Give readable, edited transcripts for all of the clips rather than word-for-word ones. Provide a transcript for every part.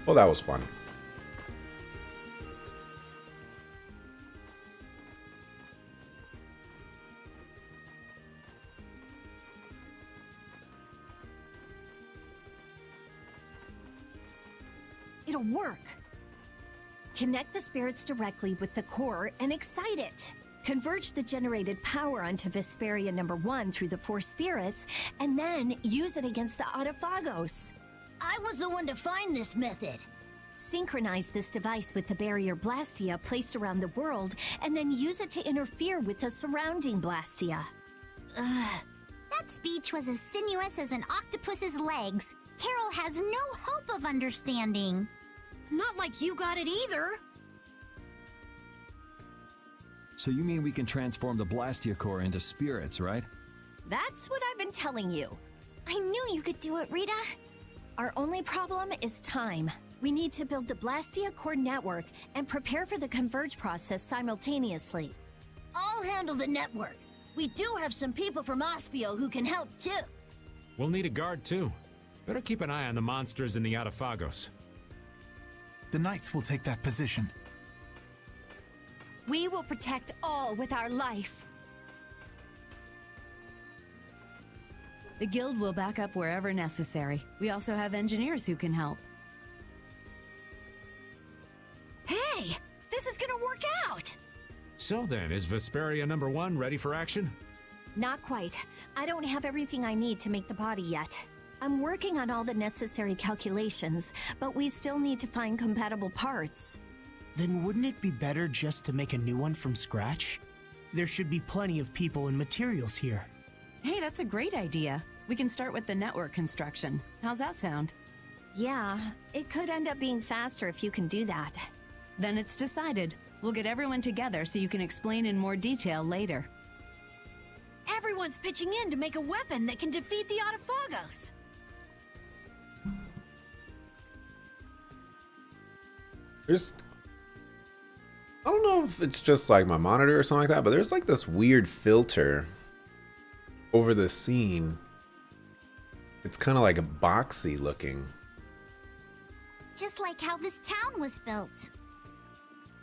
Well, that was fun. It'll work. Connect the spirits directly with the core and excite it. Converge the generated power onto Vesperia #1 through the 4 spirits, and then use it against the Autophagos. I was the one to find this method. Synchronize this device with the barrier Blastia placed around the world, and then use it to interfere with the surrounding Blastia. That speech was as sinuous as an octopus's legs. Carol has no hope of understanding. Not like you got it either. So you mean we can transform the Blastia core into spirits, right? That's what I've been telling you. I knew you could do it, Rita. Our only problem is time. We need to build the Blastia core network and prepare for the converge process simultaneously. I'll handle the network. We do have some people from Ospio who can help too. We'll need a guard too. Better keep an eye on the monsters in the Autophagos. The Knights will take that position. We will protect all with our life. The guild will back up wherever necessary. We also have engineers who can help. Hey, this is gonna work out! So then, is Vesperia #1 ready for action? Not quite. I don't have everything I need to make the body yet. I'm working on all the necessary calculations, but we still need to find compatible parts. Then wouldn't it be better just to make a new one from scratch? There should be plenty of people and materials here. Hey, that's a great idea. We can start with the network construction. How's that sound? Yeah, it could end up being faster if you can do that. Then it's decided. We'll get everyone together so you can explain in more detail later. Everyone's pitching in to make a weapon that can defeat the Autophagos. There's... I don't know if it's just like my monitor or something like that, but there's like this weird filter over the scene. It's kind of like a boxy looking. Just like how this town was built.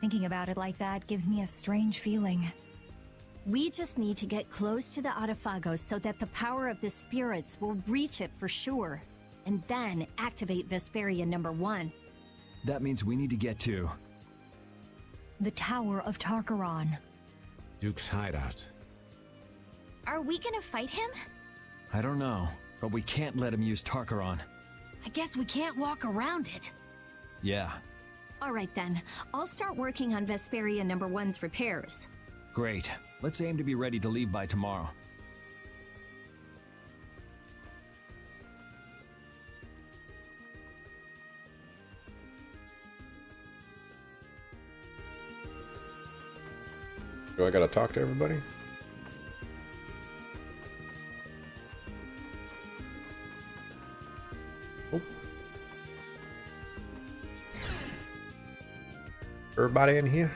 Thinking about it like that gives me a strange feeling. We just need to get close to the Autophagos so that the power of the spirits will reach it for sure, and then activate Vesperia #1. That means we need to get to... The Tower of Tarkaron. Duke's hideout. Are we gonna fight him? I don't know, but we can't let him use Tarkaron. I guess we can't walk around it. Yeah, All right then, I'll start working on Vesperia #1's repairs. great. Let's aim to be ready to leave by tomorrow. Do I gotta talk to everybody? Oh. Everybody in here?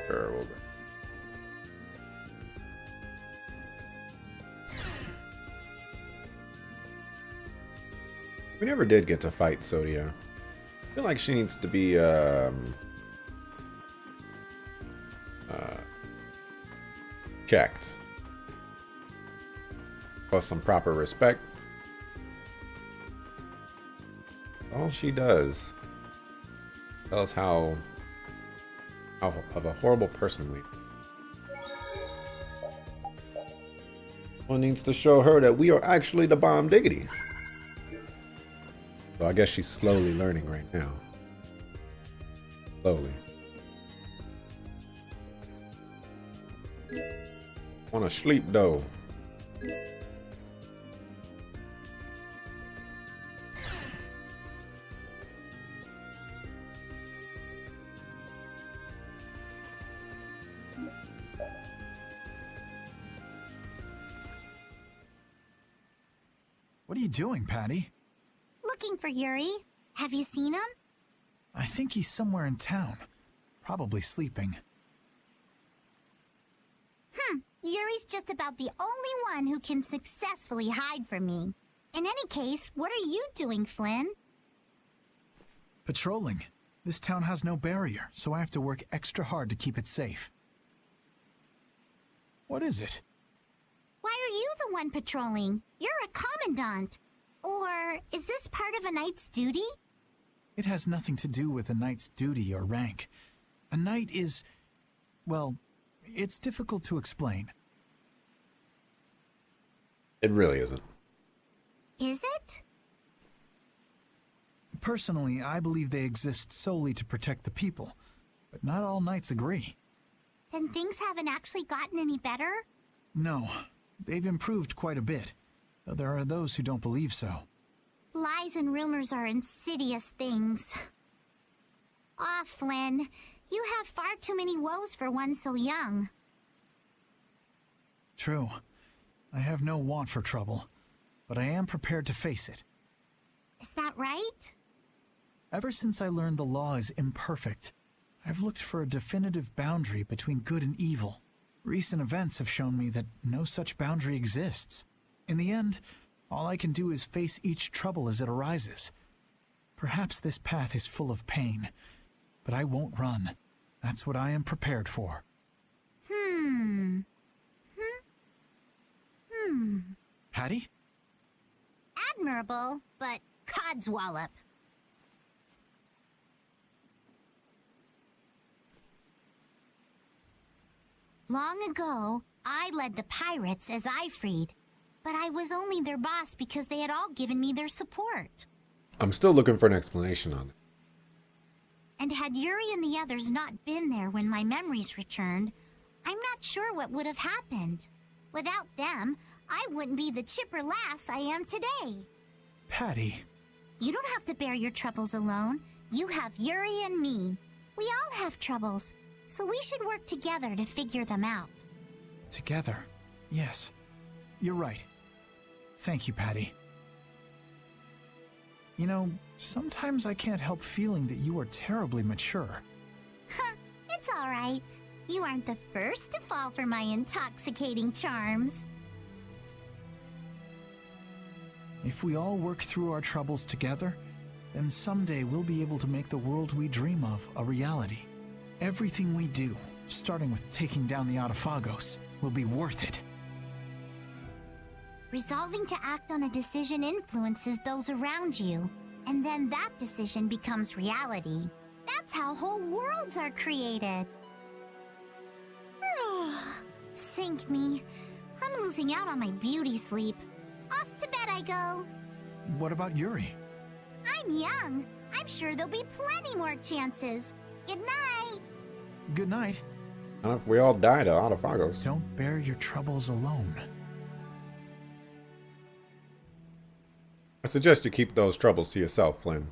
Sure, we'll go. We never did get to fight Sodia. I feel like she needs to be checked for some proper respect. All she does tell us how of a horrible person we. One needs to show her that we are actually the bomb diggity. So I guess she's slowly learning right now. Slowly. Wanna sleep though. What are you doing, Patty? Looking for Yuri. Have you seen him? I think he's somewhere in town. Probably sleeping. Yuri Yuri's just about the only one who can successfully hide from me. In any case, what are you doing, Flynn? Patrolling. This town has no barrier, so I have to work extra hard to keep it safe. What is it? Why are you the one patrolling? You're a commandant. Or is this part of a knight's duty? It has nothing to do with a knight's duty or rank. A knight is... well, it's difficult to explain. It really isn't. Is it? Personally, I believe they exist solely to protect the people, but not all knights agree. Then things haven't actually gotten any better? No, they've improved quite a bit, though there are those who don't believe so. Lies and rumors are insidious things. Ah, Flynn, you have far too many woes for one so young. True. I have no want for trouble, but I am prepared to face it. Is that right? Ever since I learned the law is imperfect, I've looked for a definitive boundary between good and evil. Recent events have shown me that no such boundary exists. In the end, all I can do is face each trouble as it arises. Perhaps this path is full of pain, but I won't run. That's what I am prepared for. Patty? Admirable, but codswallop. Long ago, I led the pirates as I freed, but I was only their boss because they had all given me their support. I'm still looking for an explanation on it. And had Yuri and the others not been there when my memories returned, I'm not sure what would have happened. Without them, I wouldn't be the chipper lass I am today. Patty. You don't have to bear your troubles alone. You have Yuri and me. We all have troubles, so we should work together to figure them out. Together. Yes. You're right. Thank you, Patty. You know, sometimes I can't help feeling that you are terribly mature. It's all right. You aren't the first to fall for my intoxicating charms. If we all work through our troubles together, then someday we'll be able to make the world we dream of a reality. Everything we do, starting with taking down the Autophagos, will be worth it. Resolving to act on a decision influences those around you, and then that decision becomes reality. That's how whole worlds are created. Sink me. I'm losing out on my beauty sleep. Off to bed I go. What about Yuri? I'm young. I'm sure there'll be plenty more chances. Good night. Good night. Not if we all die to Autophagos. Don't bear your troubles alone. I suggest you keep those troubles to yourself, Flynn.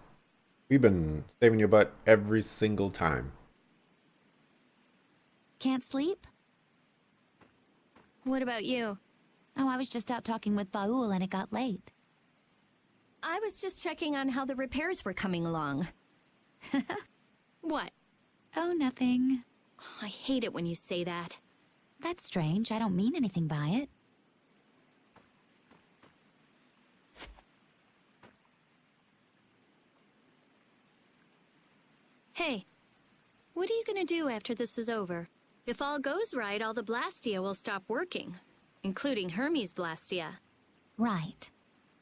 We've been saving your butt every single time. Can't sleep? What about you? Oh, I was just out talking with Baul and it got late. I was just checking on how the repairs were coming along. What? Oh, nothing. I hate it when you say that. That's strange. I don't mean anything by it. Hey, what are you gonna do after this is over? If all goes right, all the Blastia will stop working, including Hermes' Blastia. Right.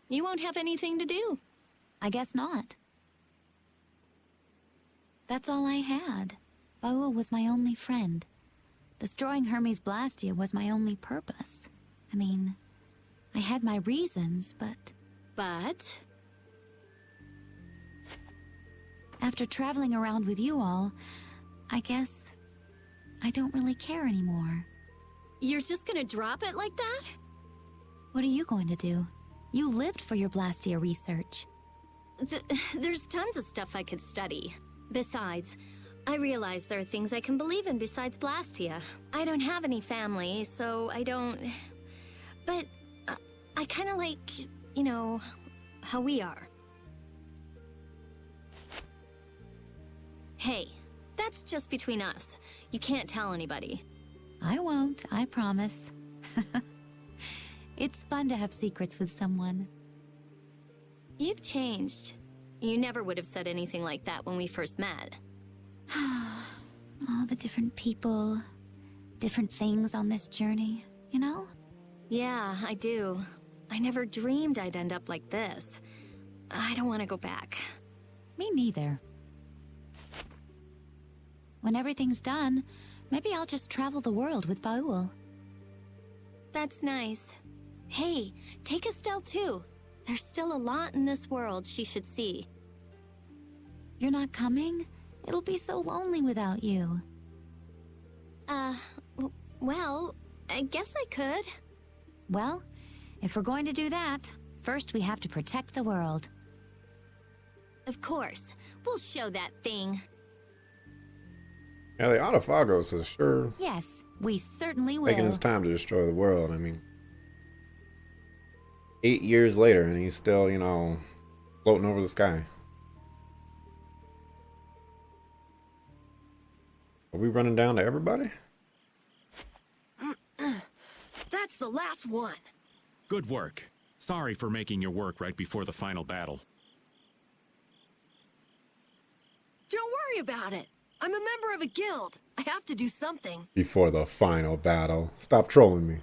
You won't have anything to do. I guess not. That's all I had. Baul was my only friend. Destroying Hermes' Blastia was my only purpose. I mean, I had my reasons, but... But? After traveling around with you all, I guess I don't really care anymore. You're just gonna drop it like that? What are you going to do? You lived for your Blastia research. There's tons of stuff I could study. Besides, I realize there are things I can believe in besides Blastia. I don't have any family, so I don't... But I kinda like, you know, how we are. Hey, that's just between us. You can't tell anybody. I won't, I promise. It's fun to have secrets with someone. You've changed. You never would have said anything like that when we first met. All the different people, different things on this journey, you know? Yeah, I do. I never dreamed I'd end up like this. I don't want to go back. Me neither. When everything's done, maybe I'll just travel the world with Baul. That's nice. Hey, take Estelle too. There's still a lot in this world she should see. You're not coming? It'll be so lonely without you. Well, I guess I could. Well, if we're going to do that, first we have to protect the world. Of course. We'll show that thing. Yeah, the Autophagos is sure Yes, we certainly will. taking his time to destroy the world. I mean, 8 years later, and he's still, you know, floating over the sky. Are we running down to everybody? That's the last one. Good work. Sorry for making your work right before the final battle. Don't worry about it. I'm a member of a guild. I have to do something. Before the final battle. Stop trolling me.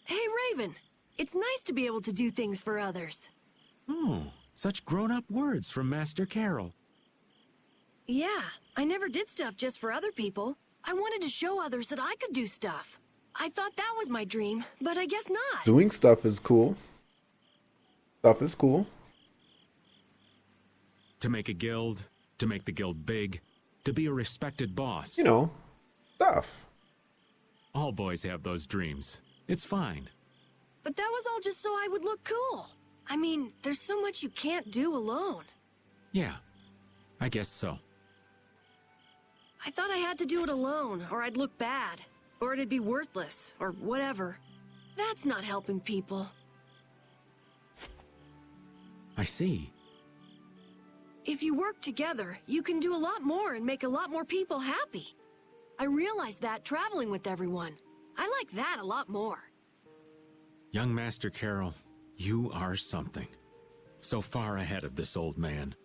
Hey, Raven. It's nice to be able to do things for others. Oh, such grown-up words from Master Carol. Yeah, I never did stuff just for other people. I wanted to show others that I could do stuff. I thought that was my dream, but I guess not. Doing stuff is cool. Stuff is cool. To make a guild, to make the guild big, to be a respected boss. You know, stuff. All boys have those dreams. It's fine. But that was all just so I would look cool. I mean, there's so much you can't do alone. Yeah, I guess so. I thought I had to do it alone, or I'd look bad, or it'd be worthless, or whatever. That's not helping people. I see. If you work together, you can do a lot more and make a lot more people happy. I realized that traveling with everyone. I like that a lot more. Young Master Carol, you are something. So far ahead of this old man.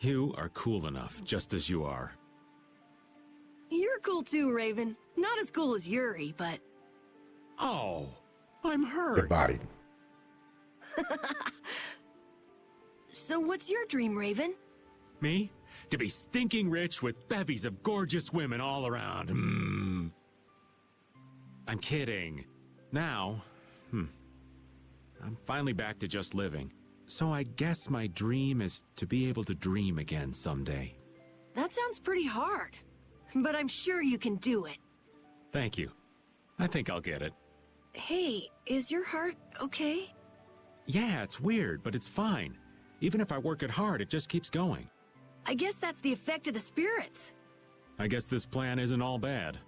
You are cool enough, just as you are. You're cool too, Raven. Not as cool as Yuri, but... Oh, I'm hurt. Good body. So what's your dream, Raven? Me? To be stinking rich with bevies of gorgeous women all around. I'm kidding. Now, I'm finally back to just living. So I guess my dream is to be able to dream again someday. That sounds pretty hard. But I'm sure you can do it. Thank you. I think I'll get it. Hey, is your heart okay? Yeah, it's weird, but it's fine. Even if I work it hard, it just keeps going. I guess that's the effect of the spirits. I guess this plan isn't all bad.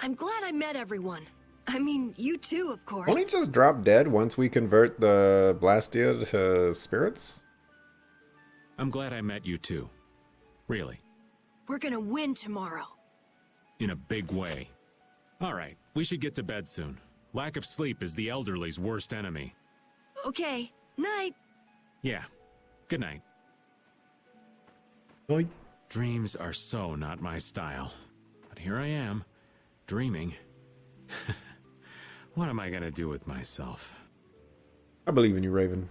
I'm glad I met everyone. I mean, you too, of course. Won't he just drop dead once we convert the Blastia to spirits? I'm glad I met you too. Really. We're gonna win tomorrow. In a big way. All right, we should get to bed soon. Lack of sleep is the elderly's worst enemy. Okay, night. Yeah, good night. Like, Dreams are so not my style. But here I am, dreaming. What am I gonna do with myself? I believe in you, Raven.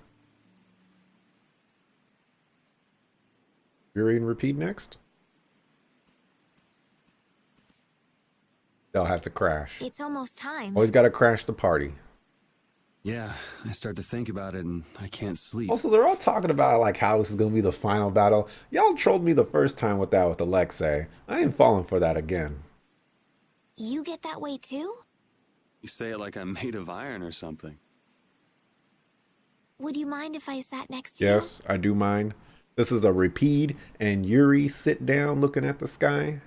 Yuri and repeat next. Dell has to crash. It's almost time. Always got to crash the party. Yeah, I start to think about it and I can't sleep. Also, they're all talking about like how this is going to be the final battle. Y'all trolled me the first time with that with Alexei. I ain't falling for that again. You get that way too? You say it like I'm made of iron or something. Would you mind if I sat next to you? Yes, I do mind. This is a repeat and Yuri sit down looking at the sky.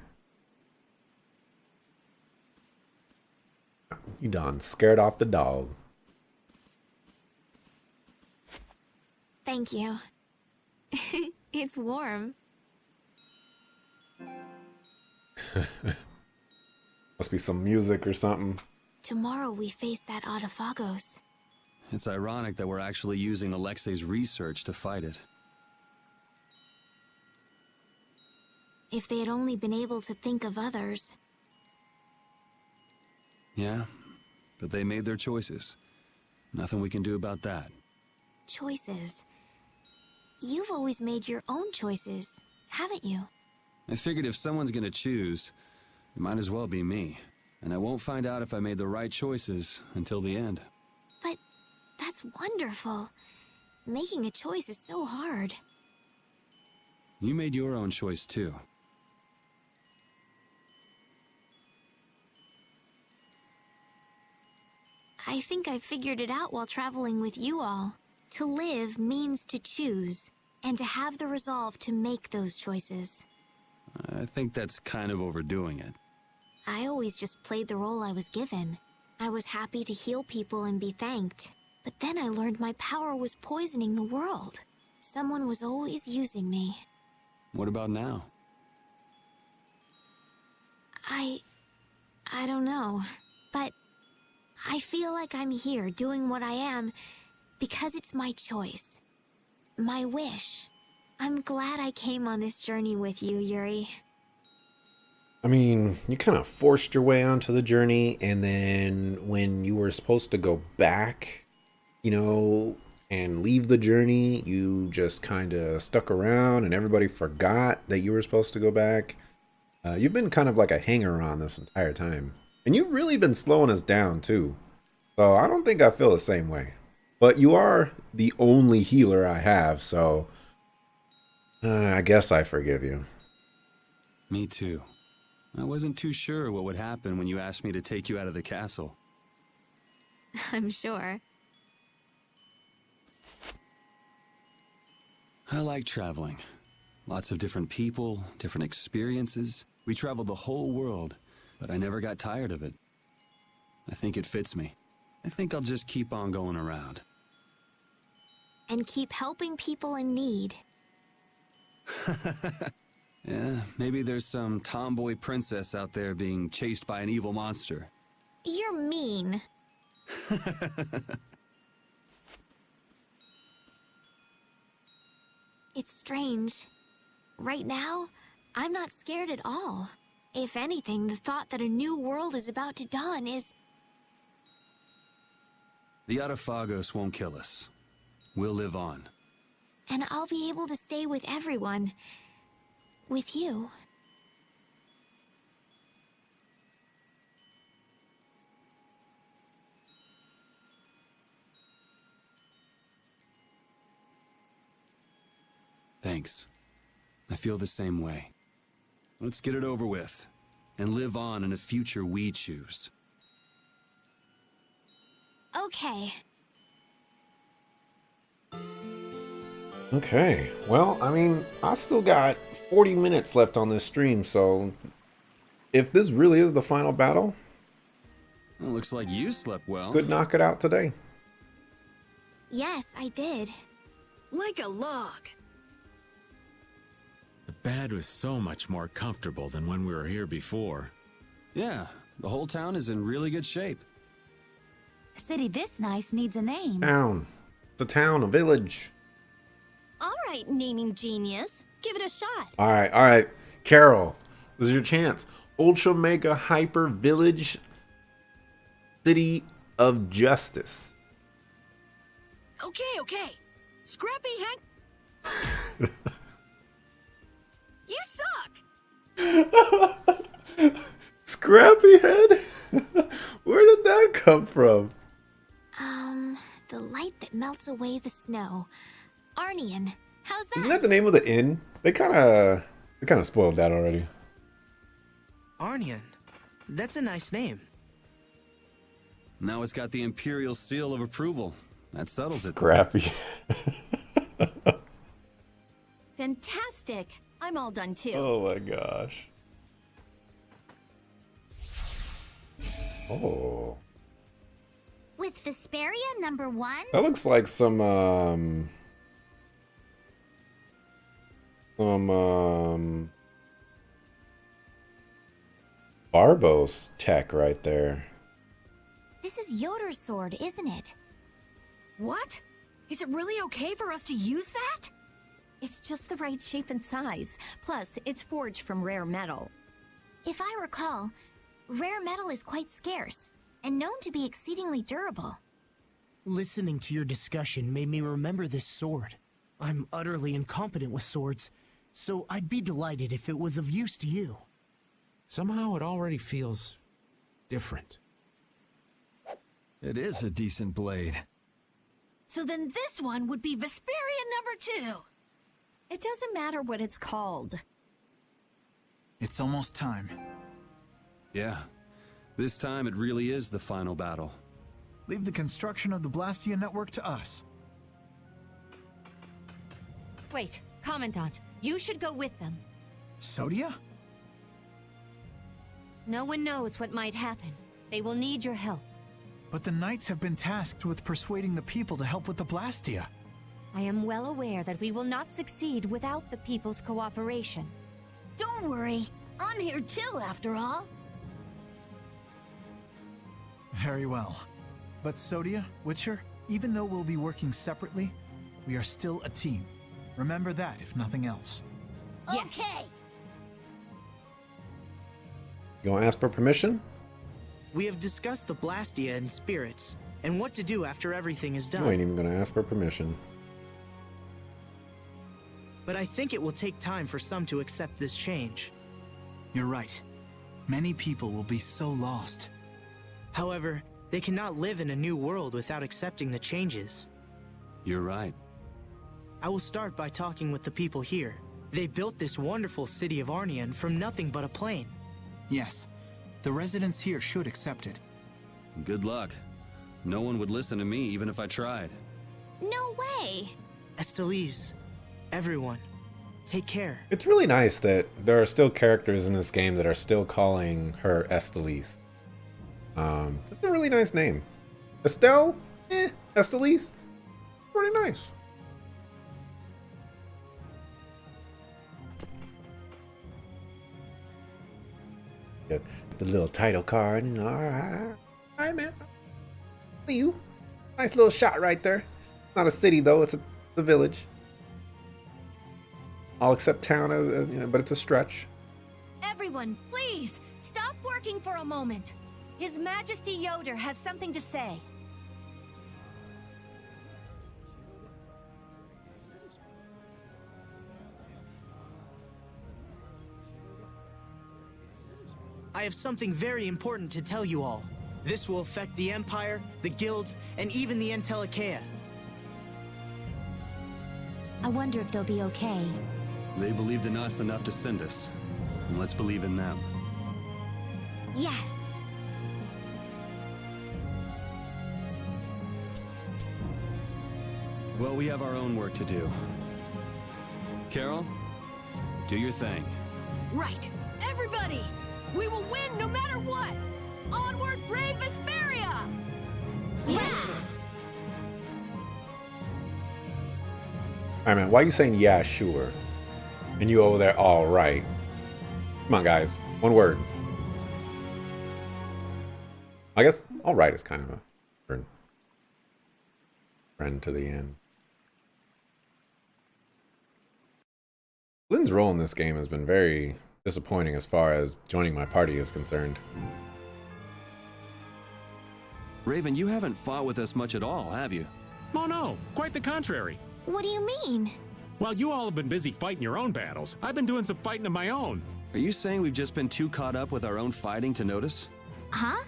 He done scared off the dog. Thank you. It's warm. Must be some music or something. Tomorrow we face that Autophagos. It's ironic that we're actually using Alexei's research to fight it. If they had only been able to think of others. Yeah, but they made their choices. Nothing we can do about that. Choices. You've always made your own choices, haven't you? I figured if someone's gonna choose, it might as well be me. And I won't find out if I made the right choices until the end. But that's wonderful. Making a choice is so hard. You made your own choice too. I think I figured it out while traveling with you all. To live means to choose, and to have the resolve to make those choices. I think that's kind of overdoing it. I always just played the role I was given. I was happy to heal people and be thanked. But then I learned my power was poisoning the world. Someone was always using me. What about now? I don't know. But I feel like I'm here doing what I am because it's my choice. My wish. I'm glad I came on this journey with you, Yuri. I mean, you kind of forced your way onto the journey, and then when you were supposed to go back, you know, and leave the journey, you just kind of stuck around and everybody forgot that you were supposed to go back. You've been kind of like a hanger-on this entire time. And you've really been slowing us down, too. So I don't think I feel the same way. But you are the only healer I have, so I guess I forgive you. Me too. I wasn't too sure what would happen when you asked me to take you out of the castle. I'm sure. I like traveling. Lots of different people, different experiences. We traveled the whole world, but I never got tired of it. I think it fits me. I think I'll just keep on going around. And keep helping people in need. Yeah, maybe there's some tomboy princess out there being chased by an evil monster. You're mean. It's strange. Right now, I'm not scared at all. If anything, the thought that a new world is about to dawn is... The Autophagos won't kill us. We'll live on. And I'll be able to stay with everyone. With you. Thanks. I feel the same way. Let's get it over with, and live on in a future we choose. Okay. Okay, well, I mean, I still got 40 minutes left on this stream, so if this really is the final battle, Well, looks like you slept well. could knock it out today. Yes, I did. Like a log. The bed was so much more comfortable than when we were here before. Yeah, the whole town is in really good shape. A city this nice needs a name. Town. It's a town, a village. All right, naming genius. Give it a shot. All right. Carol, this is your chance. Ultra Mega Hyper Village City of Justice. Okay. Scrappy Hank. You suck! Scrappy Head? Where did that come from? The light that melts away the snow. Arnian, how's that? Isn't that the name of the inn? They kind of spoiled that already. Arnian. That's a nice name. Now it's got the Imperial seal of approval. That settles it. Scrappy. Fantastic. I'm all done too. Oh my gosh. Oh. With Vesperia #1? That looks like some Barbos tech right there. This is Yoder's sword, isn't it? What? Is it really okay for us to use that? It's just the right shape and size. Plus, it's forged from rare metal. If I recall, rare metal is quite scarce and known to be exceedingly durable. Listening to your discussion made me remember this sword. I'm utterly incompetent with swords, so I'd be delighted if it was of use to you. Somehow it already feels different. It is a decent blade. So then this one would be Vesperia #2. It doesn't matter what it's called. It's almost time. Yeah. This time it really is the final battle. Leave the construction of the Blastia network to us. Wait, Commandant, you should go with them. Sodia? No one knows what might happen. They will need your help. But the Knights have been tasked with persuading the people to help with the Blastia. I am well aware that we will not succeed without the people's cooperation. Don't worry. I'm here too, after all. Very well. But Sodia, Witcher, even though we'll be working separately, we are still a team. Remember that, if nothing else. Yes. Okay. You want to ask for permission? We have discussed the Blastia and spirits, and what to do after everything is You done. ain't even going to ask for permission. But I think it will take time for some to accept this change. You're right. Many people will be so lost. However, they cannot live in a new world without accepting the changes. You're right. I will start by talking with the people here. They built this wonderful city of Arnian from nothing but a plain. Yes, the residents here should accept it. Good luck. No one would listen to me even if I tried. No way! Estelise, everyone, take care. It's really nice that there are still characters in this game that are still calling her Estelise. It's a really nice name. Estelle? Estelise? Pretty nice. Get the little title card. All right, man. See you. Nice little shot right there. Not a city though. It's a village. All except town, but it's a stretch. Everyone, please, stop working for a moment. His Majesty Yoder has something to say. I have something very important to tell you all. This will affect the Empire, the guilds, and even the Entelikeia. I wonder if they'll be okay. They believed in us enough to send us. And let's believe in them. Yes. Well, we have our own work to do. Carol, do your thing. Right. Everybody! We will win no matter what! Onward, brave Vesperia! Yes! Alright, man, why are you saying yeah, sure? And you over there, all right. Come on, guys. One word. I guess all right is kind of a friend to the end. Lynn's role in this game has been very disappointing as far as joining my party is concerned. Raven, you haven't fought with us much at all, have you? Oh no, quite the contrary. What do you mean? While you all have been busy fighting your own battles, I've been doing some fighting of my own. Are you saying we've just been too caught up with our own fighting to notice? Huh?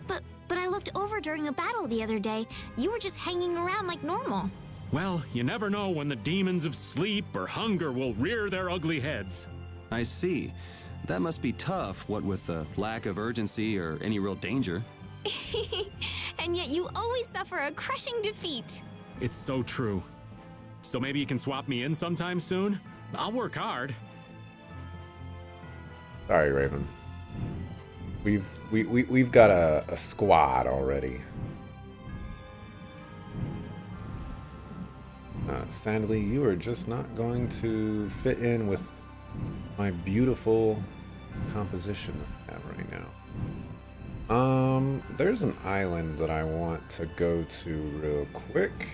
But I looked over during a battle the other day. You were just hanging around like normal. Well, you never know when the demons of sleep or hunger will rear their ugly heads. I see. That must be tough, what with the lack of urgency or any real danger. And yet you always suffer a crushing defeat. It's so true. So maybe you can swap me in sometime soon? I'll work hard. Sorry, Raven. We've got a squad already. sadly, you are just not going to fit in with my beautiful composition I have right now. There's an island that I want to go to real quick.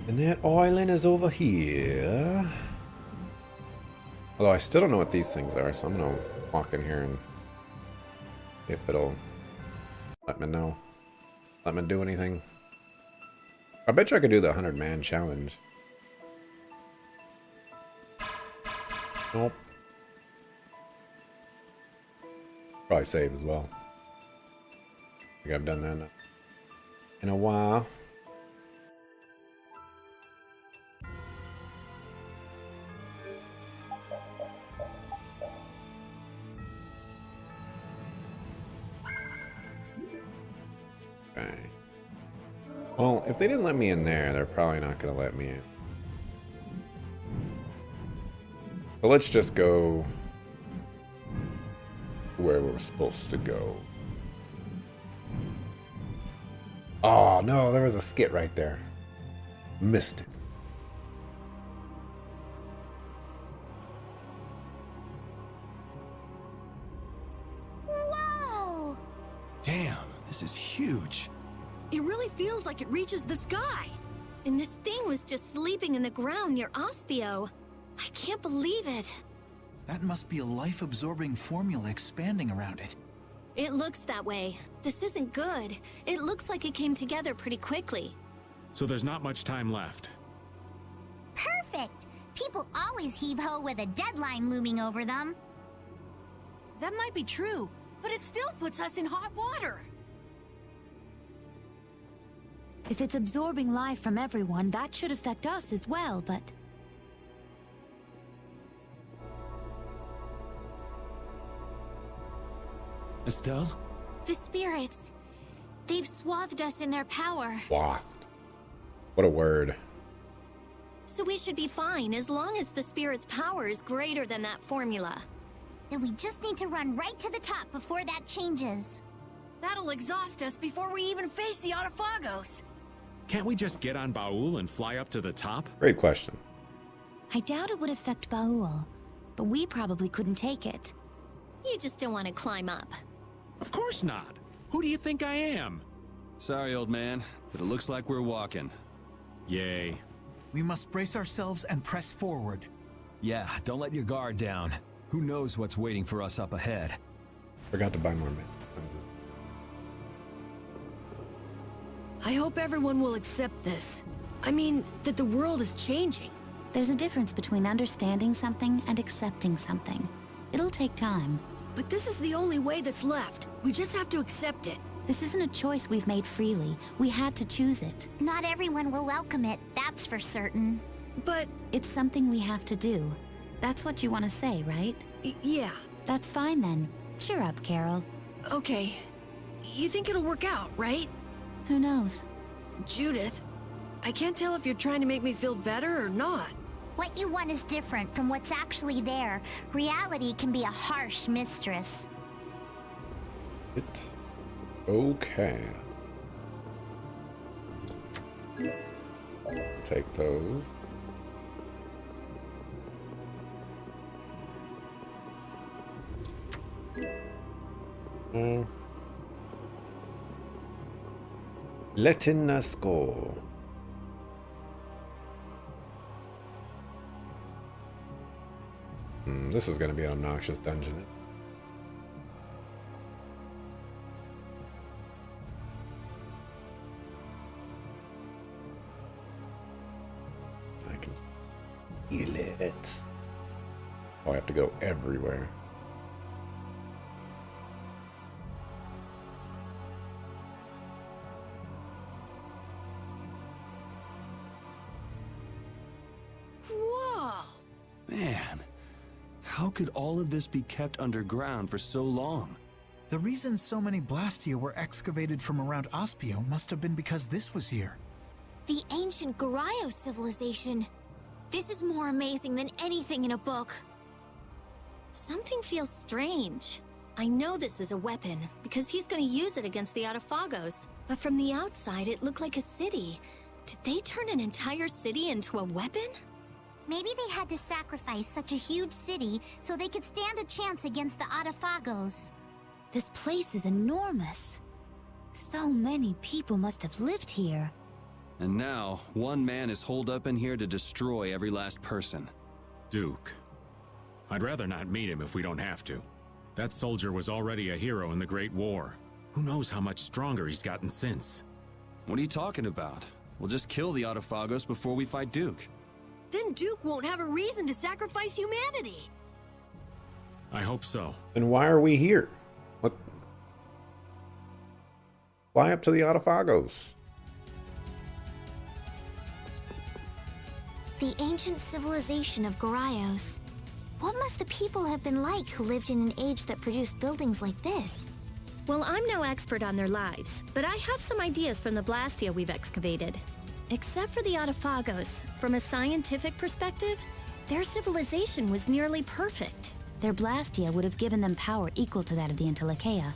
And that island is over here. Although I still don't know what these things are, so I'm gonna walk in here and see if it'll let me know. Let me do anything. I bet you I could do the 100-man challenge. Nope. Probably save as well. I think I've done that in a while. Okay. Well, if they didn't let me in there, they're probably not going to let me in. But let's just go where we're supposed to go. Oh, no, there was a skit right there. Missed it. Whoa! Damn, this is huge. It really feels like it reaches the sky. And this thing was just sleeping in the ground near Ospio. I can't believe it. That must be a life-absorbing formula expanding around it. It looks that way. This isn't good. It looks like it came together pretty quickly. So there's not much time left. Perfect! People always heave-ho with a deadline looming over them. That might be true, but it still puts us in hot water. If it's absorbing life from everyone, that should affect us as well, but... Estelle? The spirits. They've swathed us in their power. Swathed. What a word. So we should be fine as long as the spirit's power is greater than that formula. Then we just need to run right to the top before that changes. That'll exhaust us before we even face the Autophagos. Can't we just get on Baul and fly up to the top? Great question. I doubt it would affect Baul, but we probably couldn't take it. You just don't want to climb up. Of course not. Who do you think I am? Sorry, old man, but it looks like we're walking. Yay. We must brace ourselves and press forward. Yeah, don't let your guard down. Who knows what's waiting for us up ahead? Forgot to buy more lenses. I hope everyone will accept this. I mean, that the world is changing. There's a difference between understanding something and accepting something. It'll take time. But this is the only way that's left. We just have to accept it. This isn't a choice we've made freely. We had to choose it. Not everyone will welcome it, that's for certain. But... It's something we have to do. That's what you want to say, right? Yeah. That's fine then. Cheer up, Carol. Okay. You think it'll work out, right? Who knows? Judith, I can't tell if you're trying to make me feel better or not. What you want is different from what's actually there. Reality can be a harsh mistress. It. Okay. Take those. Letting us go. This is going to be an obnoxious dungeon. I can feel it. Oh, I have to go everywhere. Whoa! Man, how could all of this be kept underground for so long? The reason so many Blastia were excavated from around Ospio must have been because this was here. The ancient Garayo civilization. This is more amazing than anything in a book. Something feels strange. I know this is a weapon, because he's gonna use it against the Autophagos. But from the outside, it looked like a city. Did they turn an entire city into a weapon? Maybe they had to sacrifice such a huge city so they could stand a chance against the Autophagos. This place is enormous. So many people must have lived here. And now, one man is holed up in here to destroy every last person. Duke. I'd rather not meet him if we don't have to. That soldier was already a hero in the Great War. Who knows how much stronger he's gotten since? What are you talking about? We'll just kill the Autophagos before we fight Duke. Then Duke won't have a reason to sacrifice humanity. I hope so. Then why are we here? What? Fly up to the Autophagos. The ancient civilization of Goraios. What must the people have been like who lived in an age that produced buildings like this? Well, I'm no expert on their lives, but I have some ideas from the Blastia we've excavated. Except for the Autophagos, from a scientific perspective, their civilization was nearly perfect. Their Blastia would have given them power equal to that of the Entelekea.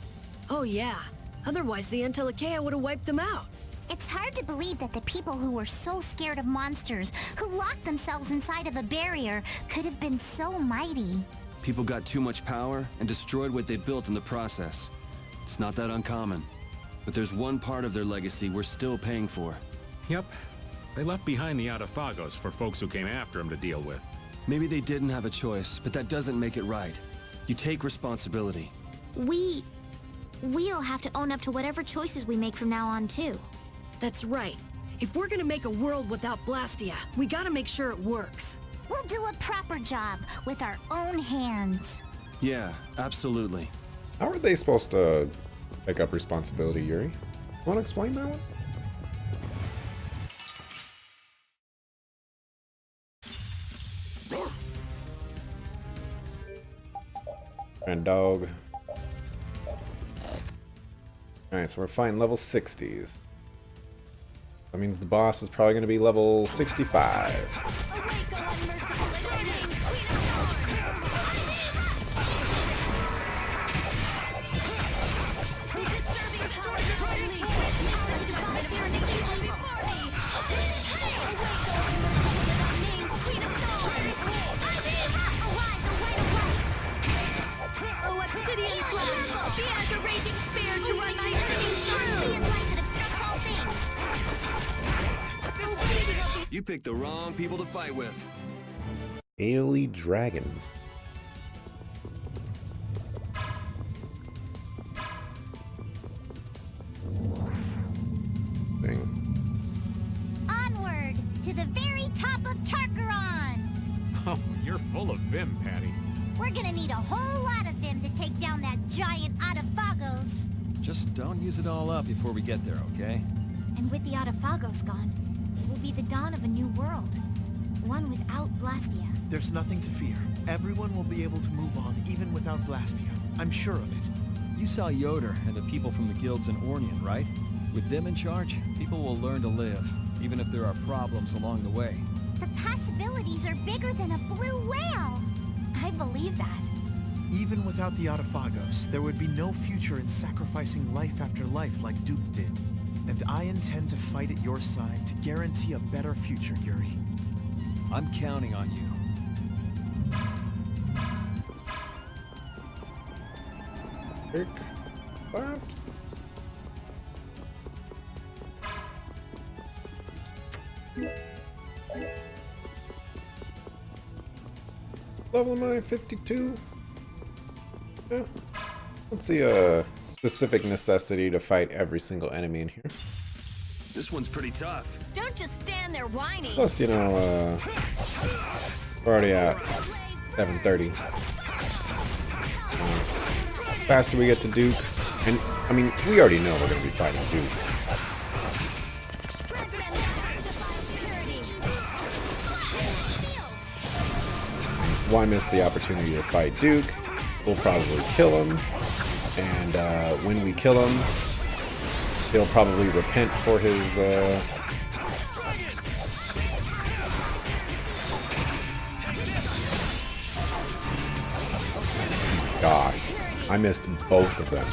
Oh yeah. Otherwise the Entelekea would have wiped them out. It's hard to believe that the people who were so scared of monsters, who locked themselves inside of a barrier, could have been so mighty. People got too much power and destroyed what they built in the process. It's not that uncommon. But there's one part of their legacy we're still paying for. Yep. They left behind the Autophagos for folks who came after him to deal with. Maybe they didn't have a choice, but that doesn't make it right. You take responsibility. We'll have to own up to whatever choices we make from now on, too. That's right. If we're gonna make a world without Blastia, we gotta make sure it works. We'll do a proper job with our own hands. Yeah, absolutely. How are they supposed to pick up responsibility, Yuri? Want to explain that one? And dog. Alright, so we're fighting level 60s. That means the boss is probably going to be level 65. You picked the wrong people to fight with. Aeoli dragons. Onward to the very top of Tarkaron. Oh, you're full of vim, Patty. We're gonna need a whole lot of vim to take down that giant Autophagos. Just don't use it all up before we get there, okay? And with the Autophagos gone, it will be the dawn of a new world. One without Blastia. There's nothing to fear. Everyone will be able to move on even without Blastia. I'm sure of it. You saw Yoder and the people from the guilds in Ornian, right? With them in charge, people will learn to live, even if there are problems along the way. The possibilities are bigger than a blue whale. I believe that. Even without the Autophagos, there would be no future in sacrificing life after life like Duke did. And I intend to fight at your side to guarantee a better future, Yuri. I'm counting on you. Pick left. Level 952. Yeah. Let's see a specific necessity to fight every single enemy in here. This one's pretty tough. Don't just stand there whining. Plus, you know, we're already at 7:30. Faster we get to Duke, and I mean, we already know we're going to be fighting Duke. Why miss the opportunity to fight Duke? We'll probably kill him, and when we kill him, he'll probably repent for his gosh. I missed both of them.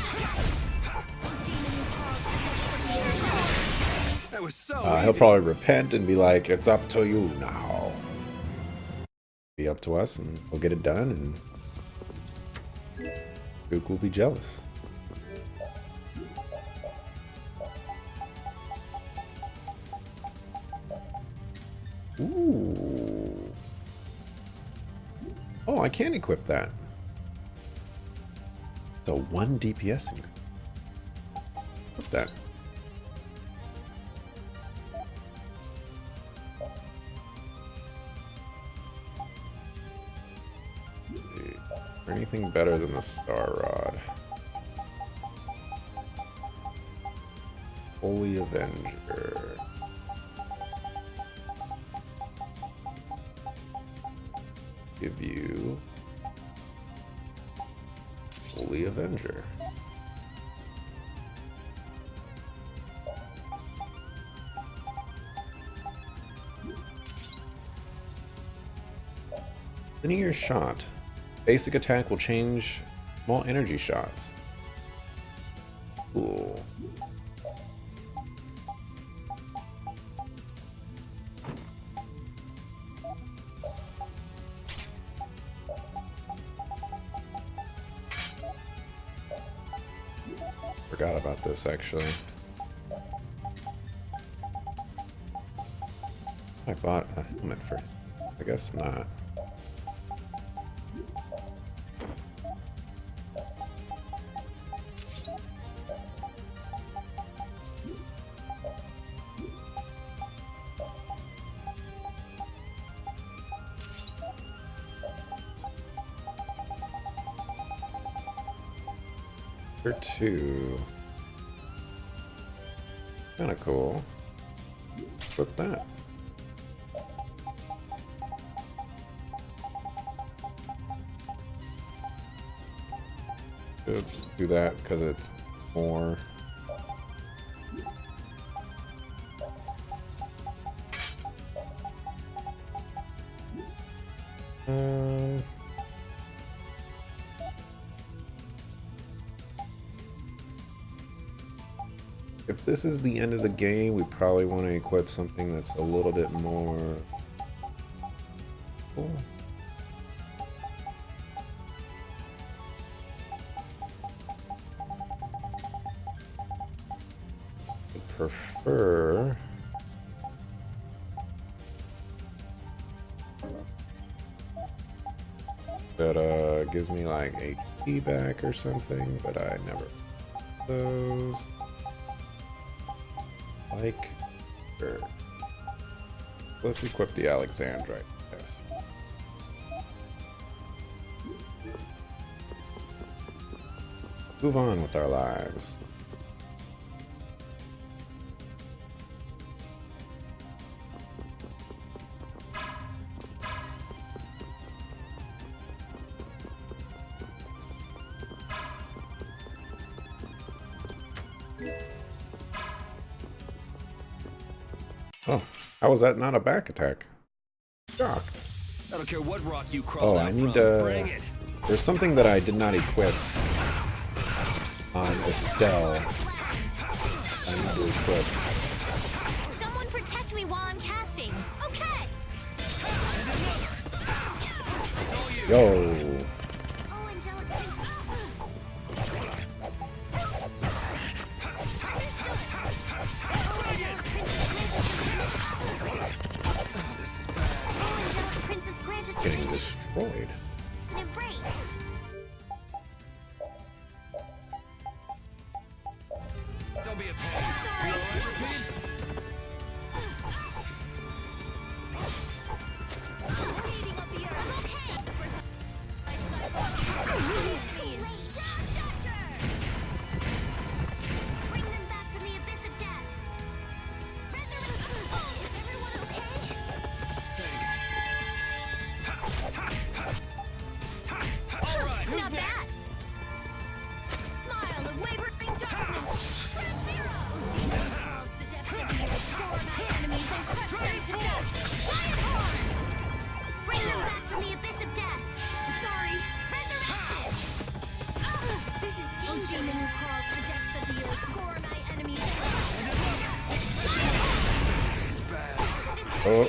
That was so He'll easy. probably repent and be like, it's up to you now. Be up to us and we'll get it done and Duke will be jealous. Ooh. Oh, I can equip that. So 1 DPS increase. What's that? Anything better than the Star Rod? Holy Avenger. Give you Holy Avenger. Linear shot. Basic attack will change small energy shots. Cool. Forgot about this actually. I bought a helmet for it. I guess not. Or 2. Kinda cool. Put that. Just do that because it's more. If this is the end of the game, we probably want to equip something that's a little bit more cool. I prefer that gives me like HP back or something, but I never those. Like, sure. Let's equip the Alexandrite. Yes. Move on with our lives. Oh, how was that not a back attack? Shocked. I don't care what rock you crawl Oh, out I need from. Bring it. There's something that I did not equip on Estelle. I need to equip. Someone protect me while I'm casting. Okay. Yo. Oh, angelic prince. Princess grant us Getting destroyed. an embrace. Don't be a pain. You all right, Repeat? Heating up the earth. Bring them back from the abyss of death. Resurrect. Is everyone okay? Oh.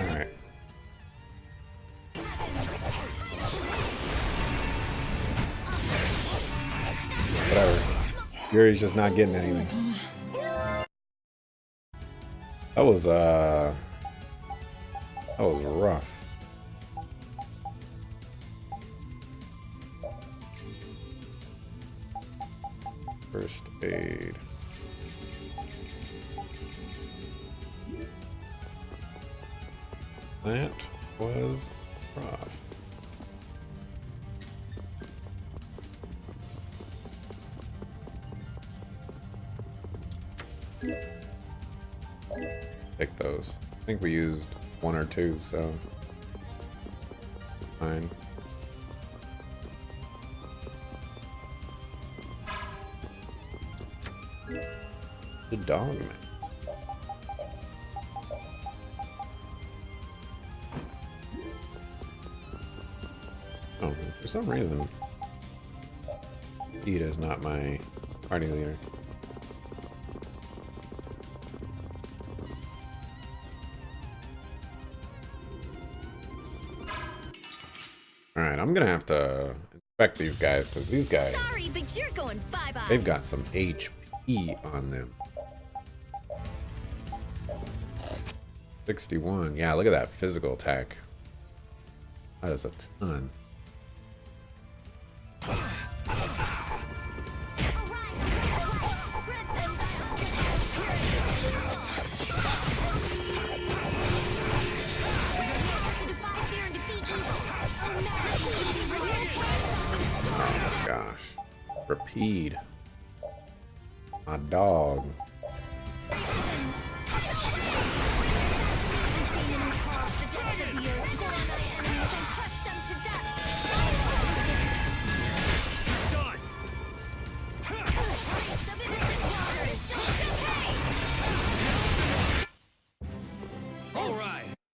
Alright. Whatever. Yuri's just not getting anything. That was rough. First aid. That was rough. Take those. I think we used one or two, so fine. The dog man. Oh, for some reason, Ida is not my party leader. Alright, I'm gonna have to inspect these guys, because these guys, Sorry, but you're going bye-bye. they've got some HP on them. 61. Yeah, look at that physical attack. That is a ton. Oh my gosh. Rapide. My dog.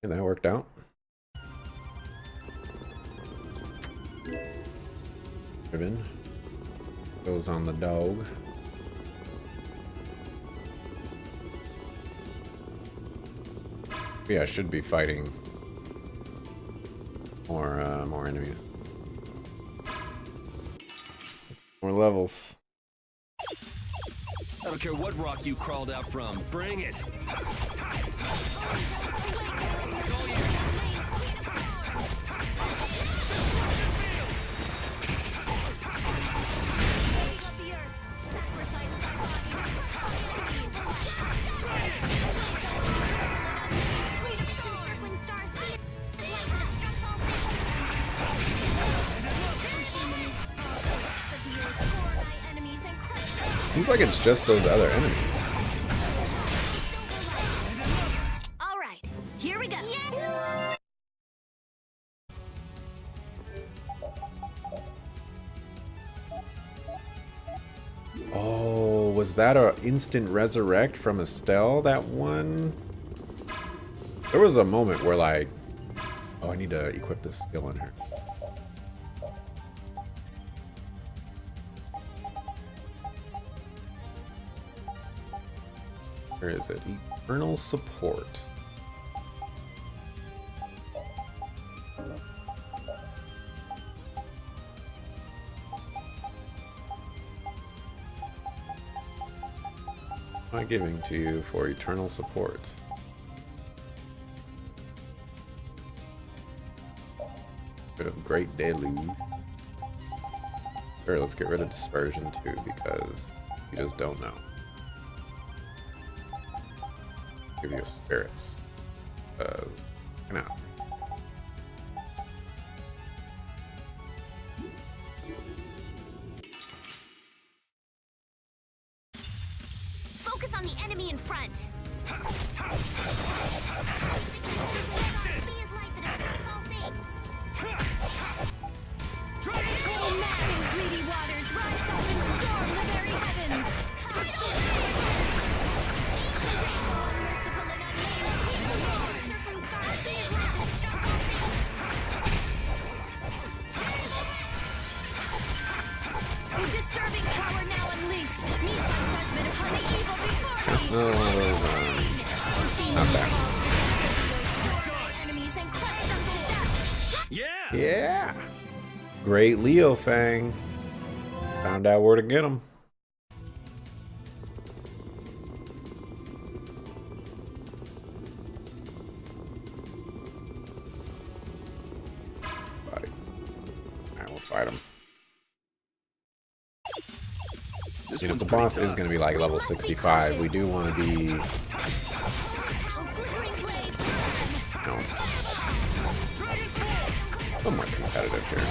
And that worked out. Ribbon goes on the dog. Yeah, I should be fighting more enemies. More levels. I don't care what rock you crawled out from. Bring it. Seems like it's just those other enemies. All right, here we go. Oh, was that a instant resurrect from Estelle, that one? There was a moment where like, oh, I need to equip this skill on her. Where is it? Eternal support. What am I giving to you for eternal support? Bit of Great Deluge. Sure, let's get rid of Dispersion too, because you just don't know. Give you spirits. Now. Focus on the enemy in front. Greedy waters rise up and storm the very heavens. Merciful and unnamed, circling stars. No, not that. Yeah! Yeah. Great Leo Fang. Found out where to get him. Buddy. I will fight him. You know, the boss is going to be like level 65. We do want to be... No. Somewhat competitive here.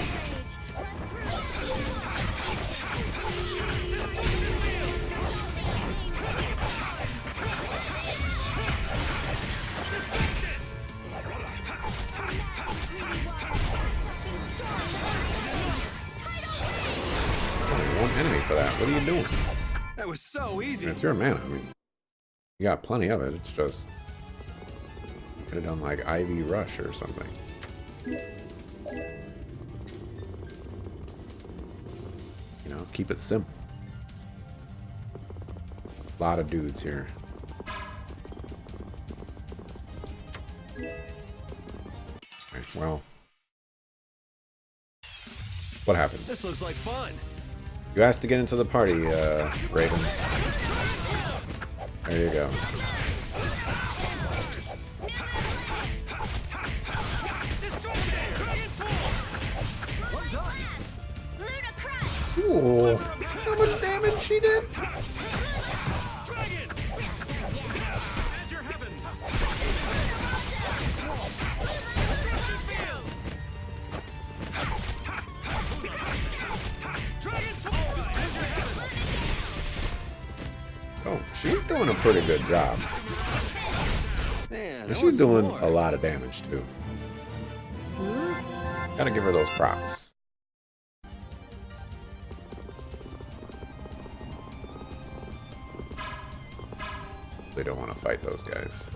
Only one enemy for that. What are you doing? That was so easy. It's your mana. I mean, you got plenty of it. It's just could have done like Ivy Rush or something. You know, keep it simple. A lot of dudes here. Okay, well, what happened? This looks like fun. You asked to get into the party, Raven. There you go. Ooh, how much damage she did? Oh, she's doing a pretty good job. Man, And she's doing a lot of damage too. Gotta give her those props. They don't want to fight those guys.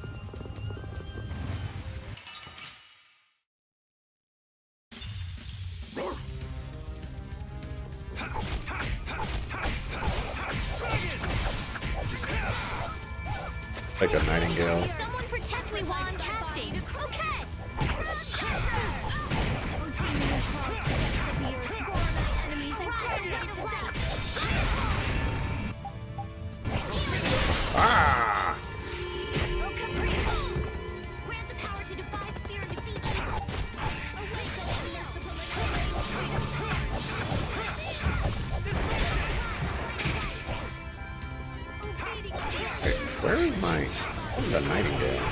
Like a nightingale. Someone protect me while I'm casting. Okay. Ah! Grant the power to defy fear and defeat. Hey, where is my the nightingale?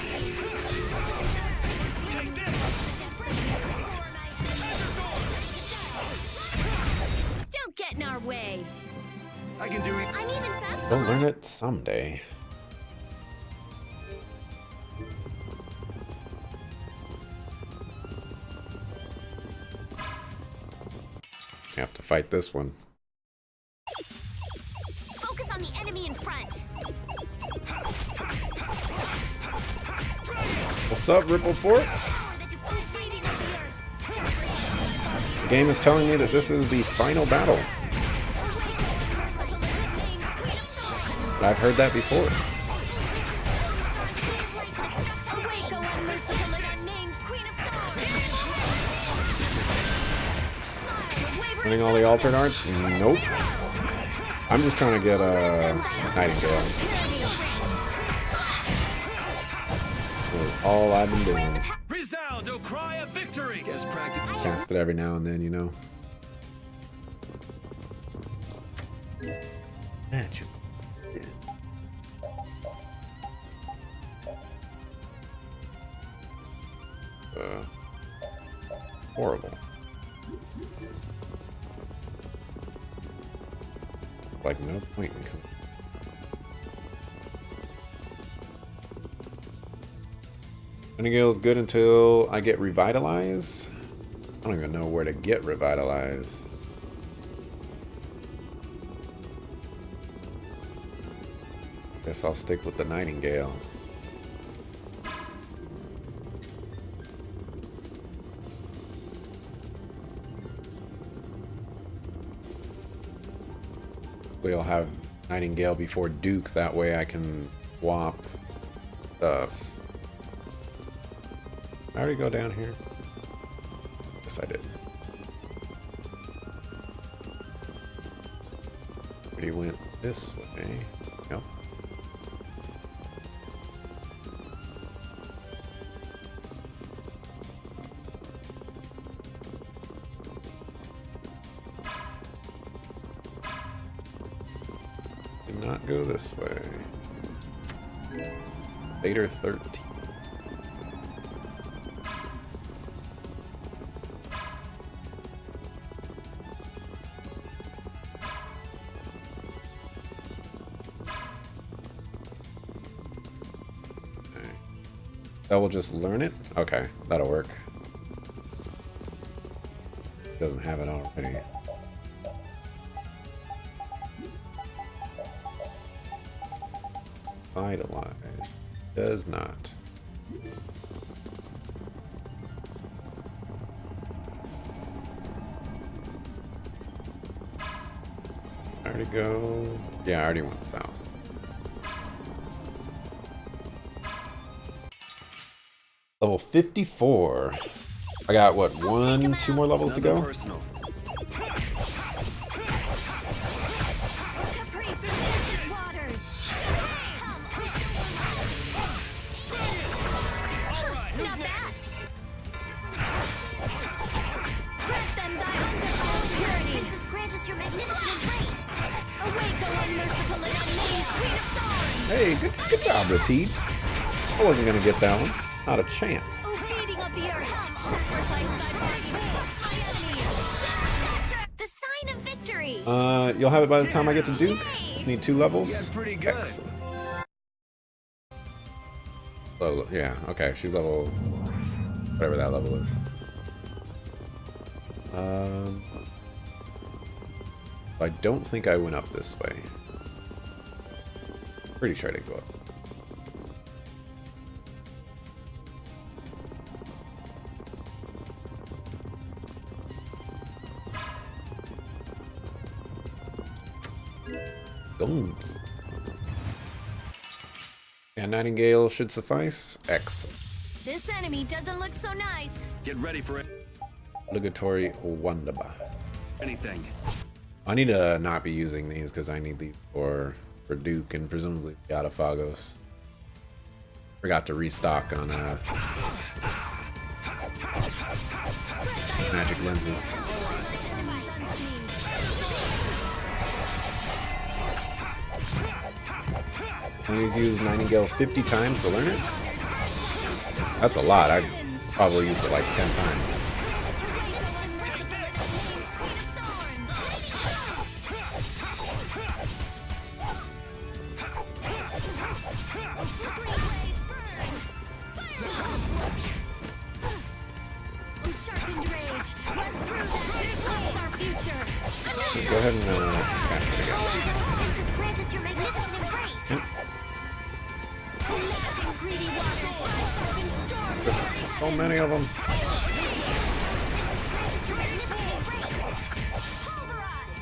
Don't get in our way. I can do it. I'm even faster. They'll learn it someday. You have to fight this one. Focus on the enemy in front. What's up, Ripple Forts? The game is telling me that this is the final battle. But I've heard that before. Winning all the alternate arts? Nope. I'm just trying to get a Nightingale. That's all I've been doing. Resound, O cry of victory. Guess practice. Cast it every now and then, you know. Magic. Horrible. Like no point in coming. Nightingale is good until I get Revitalize. I don't even know where to get Revitalize. Guess I'll stick with the Nightingale. We'll have Nightingale before Duke, that way I can swap stuff. I already go down here? Yes, I did. He went this way. Yep. Did not go this way. Vader 13. That will just learn it? Okay, that'll work. Doesn't have it already. Vitalize. Does not. I already go. Yeah, I already went south. Level 54. I got what, two more levels to go? Personal. Hey, good job, Repeat. I wasn't gonna get that one. Not a chance. The sign of victory. You'll have it by the time I get to Duke. Just need 2 levels. Yeah, pretty good. Excellent. Oh, yeah, okay, she's level... whatever that level is. I don't think I went up this way. Pretty sure I didn't go up. Gold. Yeah, Nightingale should suffice. Excellent. This enemy doesn't look so nice. Get ready for it. Obligatory Wandaba. Anything. I need to not be using these because I need these for Duke and presumably Yadafagos. Forgot to restock on magic lenses. Please use Nightingale 50 times to learn it? That's a lot. I probably used it like 10 times. Go ahead and cast it again. Princess, grant us your magnificent embrace. So many of them.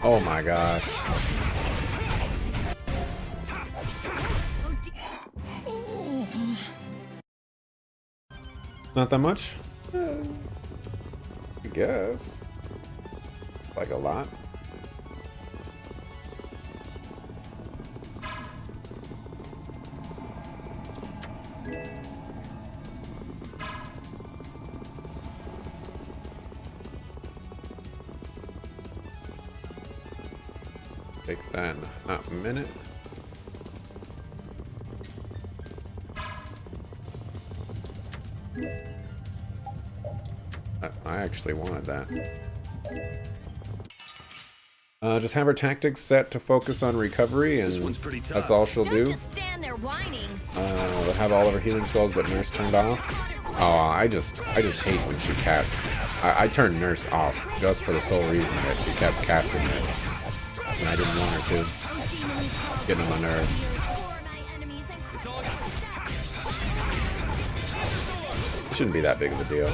Oh my gosh. Not that much? I guess. Like a lot. Take that in a hot minute. I actually wanted that. Just have her tactics set to focus on recovery, and that's all she'll do. Just stand there whining. We'll have all of her healing spells, but Nurse turned off. Oh, I just hate when she casts. I turned Nurse off just for the sole reason that she kept casting it, and I didn't want her to. Getting on my nerves. It shouldn't be that big of a deal.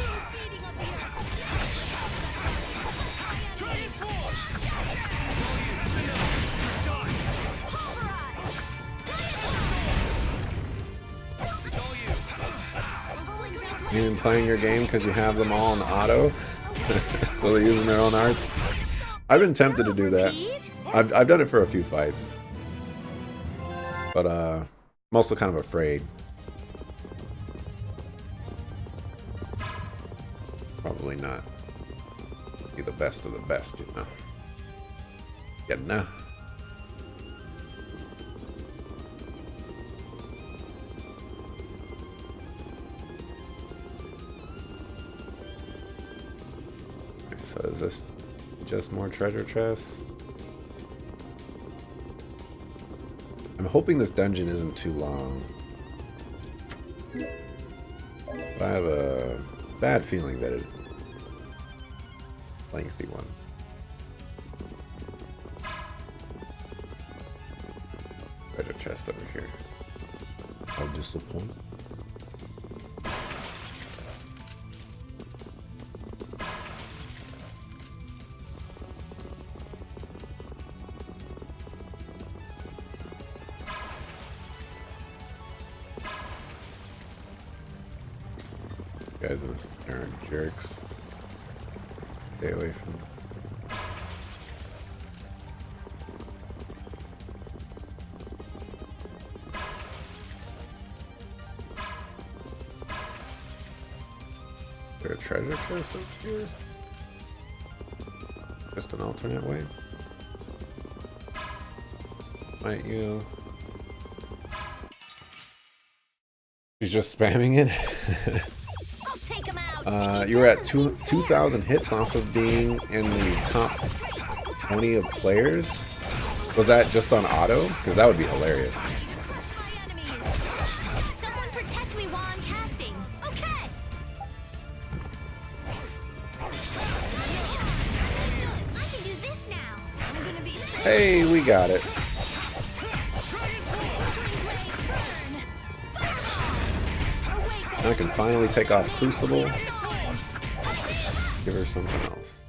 You been playing your game because you have them all in auto, so they're using their own art. I've been tempted to do that. I've done it for a few fights, but I'm also kind of afraid. Probably not be the best of the best, you know. Yeah, no. Okay, so is this just more treasure chests? I'm hoping this dungeon isn't too long. But I have a bad feeling that it's a lengthy one. Treasure chest over here. How disappointing. Guys in this are jerks. Stay away from them. Is there a treasure chest up here? Just an alternate way? Might you? She's just spamming it. You were at 2,000 hits off of being in the top 20 of players. Was that just on auto? Because that would be hilarious. Someone protect me while I'm casting. Okay. I can do this now. I'm gonna be. Hey, we got it. I can finally take off Crucible. Give her something else.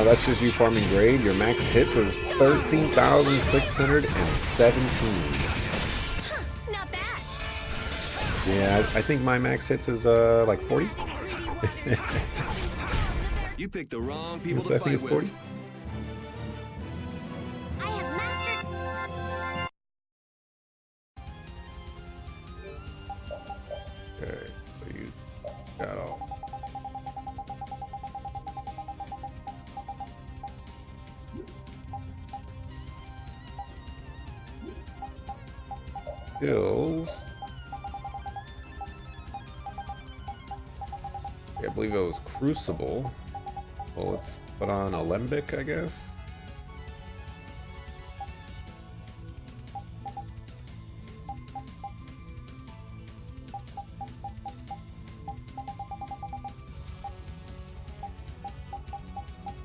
That's just you farming grade. Your max hits is 13,617. Yeah, I think my max hits is like 40. You picked the wrong people I to think fight it's 40. with. I have mastered. Okay, so you got all. Skills. I believe it was Crucible. Well, let's put on Alembic, I guess.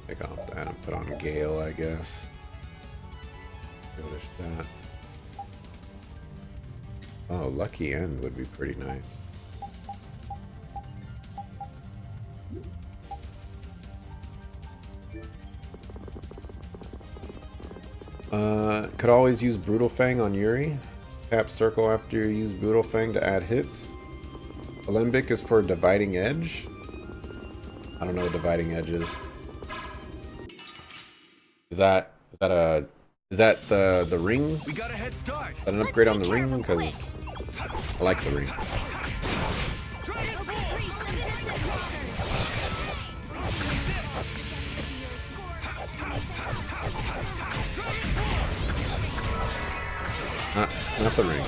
Take off that and put on Gale, I guess. Finish that. Oh, Lucky End would be pretty nice. Could always use Brutal Fang on Yuri. Tap circle after you use Brutal Fang to add hits. Alembic is for Dividing Edge. I don't know what Dividing Edge is. Is that the ring? We got a head start. Is that an upgrade on the ring? Because I like the ring. Not the ring.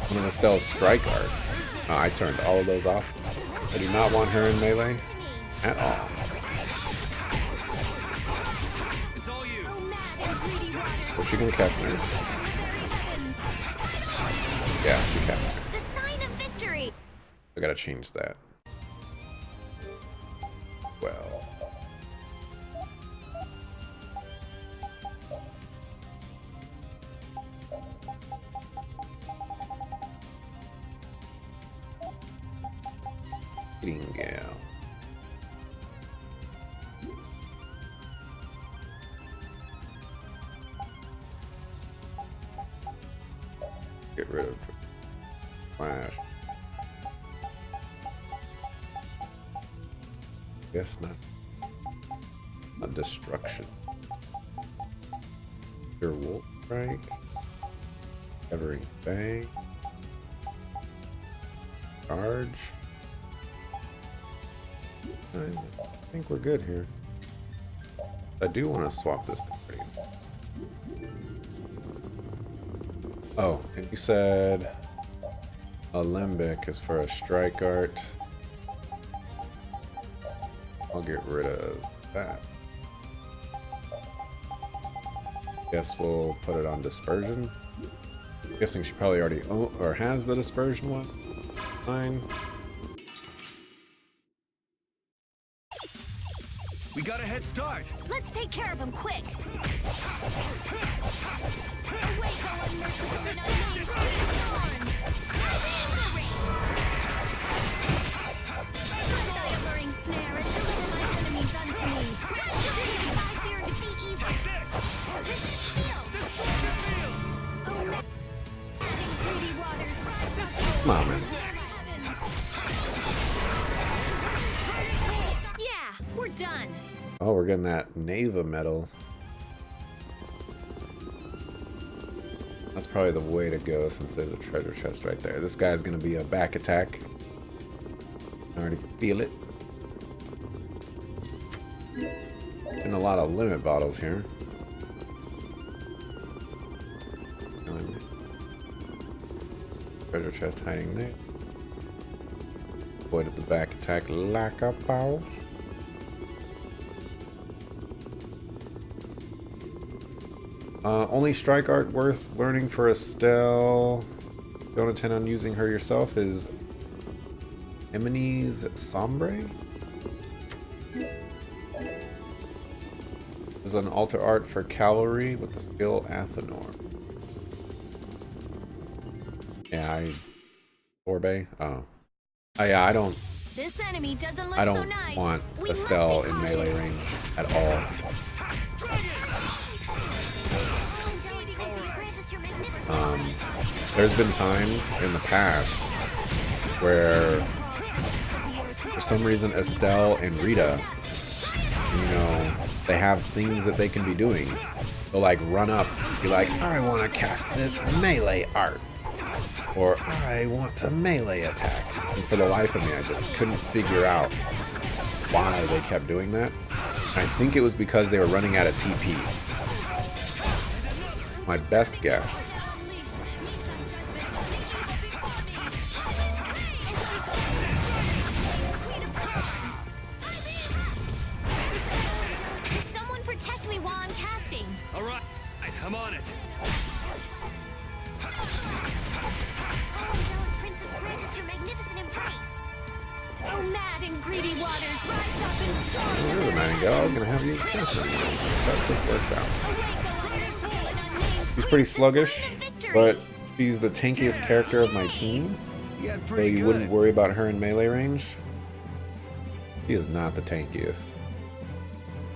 One of Estelle's strike arts. Oh, I turned all of those off. I do not want her in melee at all. It's all you. So she gonna cast Nurse? Yeah, she cast Nurse. The sign of victory. I gotta change that. Well. Nightingale. Get rid of Flash. Guess not. Not destruction. Your Wolf Strike. Severing Fang. Charge. I think we're good here. I do want to swap this to green. Oh, and you said Alembic is for a strike art. I'll get rid of that. Guess we'll put it on dispersion. Guessing she probably already or has the dispersion one. Fine. We got a head start. Let's take care of him quick. Come on, man. Yeah, we're done. Oh, we're getting that Neva medal. That's probably the way to go since there's a treasure chest right there. This guy's gonna be a back attack. I already feel it. Getting a lot of limit bottles here. Treasure chest hiding there. Avoided the back attack like a boss. Only strike art worth learning for Estelle. Don't intend on using her yourself is Eminie's Sombre. There's an altar art for cavalry with the skill Athenor. Yeah, Orbe? Oh. Oh yeah, I don't This enemy doesn't look I so don't nice. want We must Estelle be in melee cautious. range at all. There's been times in the past where for some reason Estelle and Rita, you know, they have things that they can be doing. They'll like run up, be like, I want to cast this melee art. Or I want to melee attack. And for the life of me, I just couldn't figure out why they kept doing that. I think it was because they were running out of TP. My best guess. Someone protect me while I'm casting. All right, I'm on it. Princess, grant us your magnificent embrace. Oh, mad and greedy waters, rise up and storm. There's a nightingale. I was gonna have you cast him. That just works out. She's pretty sluggish, but she's the tankiest character of my team. So you wouldn't worry about her in melee range. She is not the tankiest.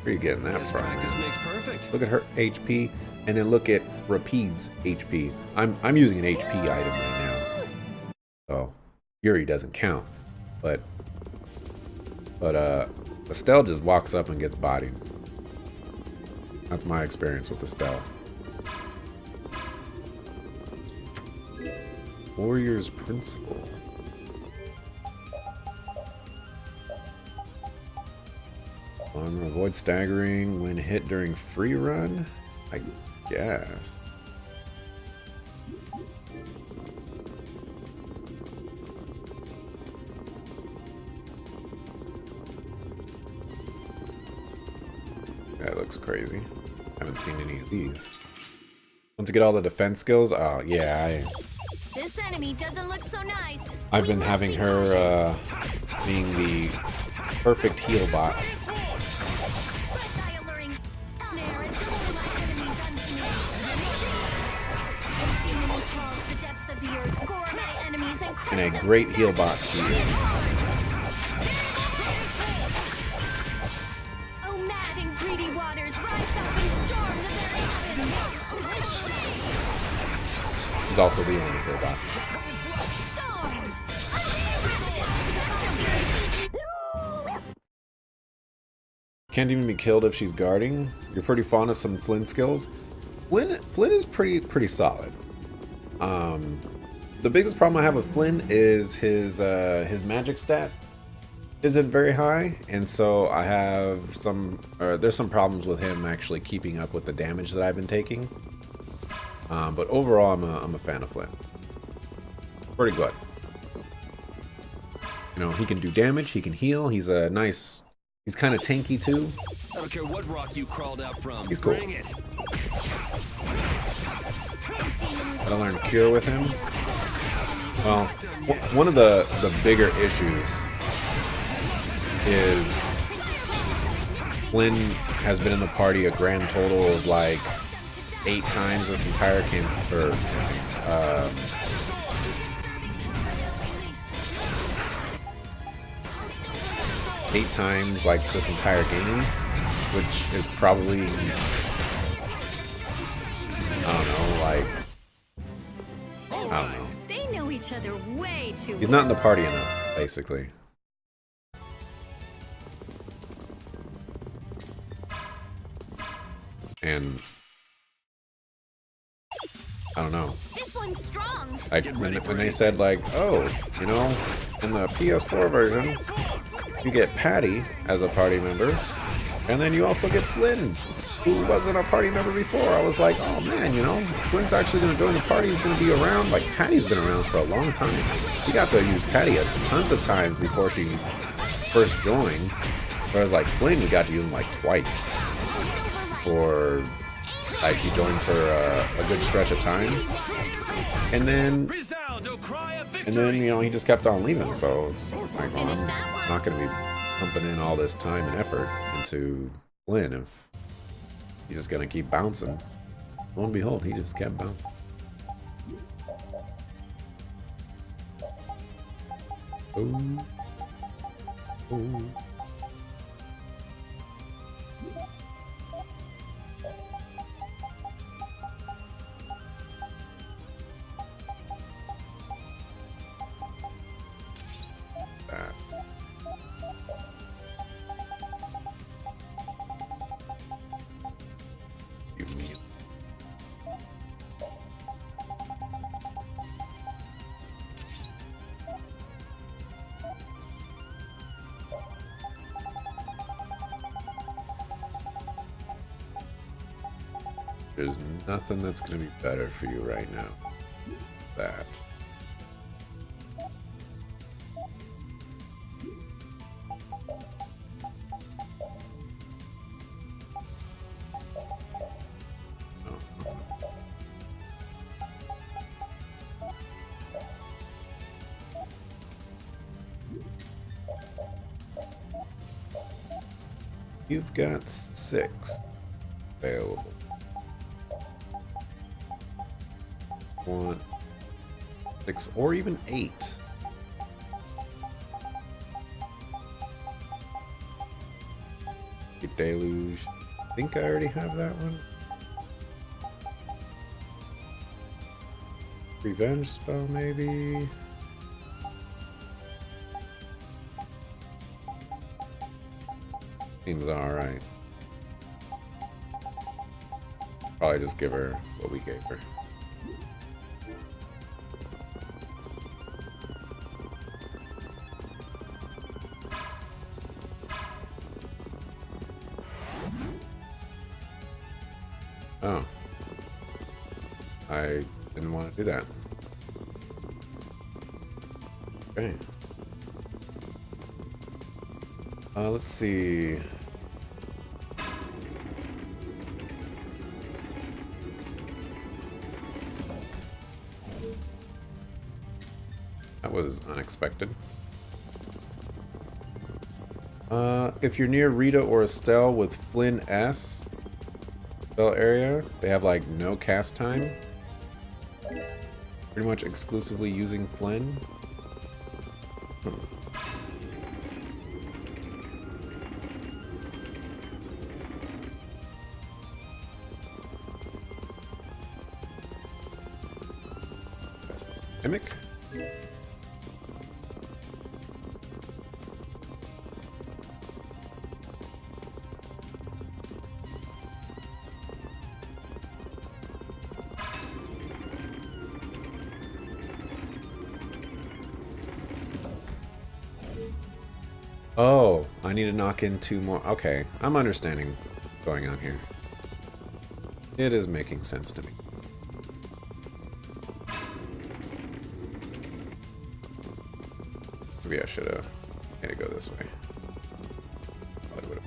Where are you getting that from? Practice makes perfect. Look at her HP, and then look at Rapide's HP. I'm using an HP item right now. So Yuri doesn't count, but Estelle just walks up and gets bodied. That's my experience with Estelle. Warrior's Principle. Avoid staggering when hit during free run? I guess. That looks crazy. Haven't seen any of these. Want to get all the defense skills? Oh, yeah. This enemy doesn't look so nice. I've been having her being the perfect heal bot. And a great heal bot she is. She's also the only robot. Can't even be killed if she's guarding. You're pretty fond of some Flynn skills. Flynn is pretty solid. The biggest problem I have with Flynn is his magic stat isn't very high, and so I have there's some problems with him actually keeping up with the damage that I've been taking. But overall, I'm a fan of Flynn. Pretty good. You know, he can do damage, he can heal. He's kind of tanky too. I don't care what rock you crawled out from. He's cool. Bring it. Gotta learn Cure with him. Well, one of the bigger issues is Flynn has been in the party a grand total of like 8 times this entire campaign. 8 times like this entire game, which is probably, I don't know. They know each other way too well. He's not in the party enough, basically. And I don't know. This one's strong. Like when they said like, oh, you know, in the PS4 version, you get Patty as a party member, and then you also get Flynn, who wasn't a party member before. I was like, oh man, you know, Flynn's actually going to join the party. He's going to be around. Like Patty's been around for a long time. He got to use Patty tons of times before she first joined. Whereas like Flynn, you got to use him like twice. Or like he joined for a good stretch of time, and then you know he just kept on leaving. So it's like, well, I'm not going to be pumping in all this time and effort into Flynn if he's just going to keep bouncing. Lo and behold, he just kept bouncing. Ooh. Ooh. There's nothing that's going to be better for you right now. That. You've got 6 available. 1, 6, or even 8. Deluge. I think I already have that one. Revenge spell, maybe. Seems alright. Probably just give her what we gave her. Oh. I didn't want to do that. Okay. Let's see. That was unexpected. If you're near Rita or Estelle with Flynn S. spell area, they have like no cast time. Pretty much exclusively using Flynn. Mimic? Oh, I need to knock in 2 more. Okay, I'm understanding what's going on here. It is making sense to me. Maybe I should have made it go this way. Probably would've.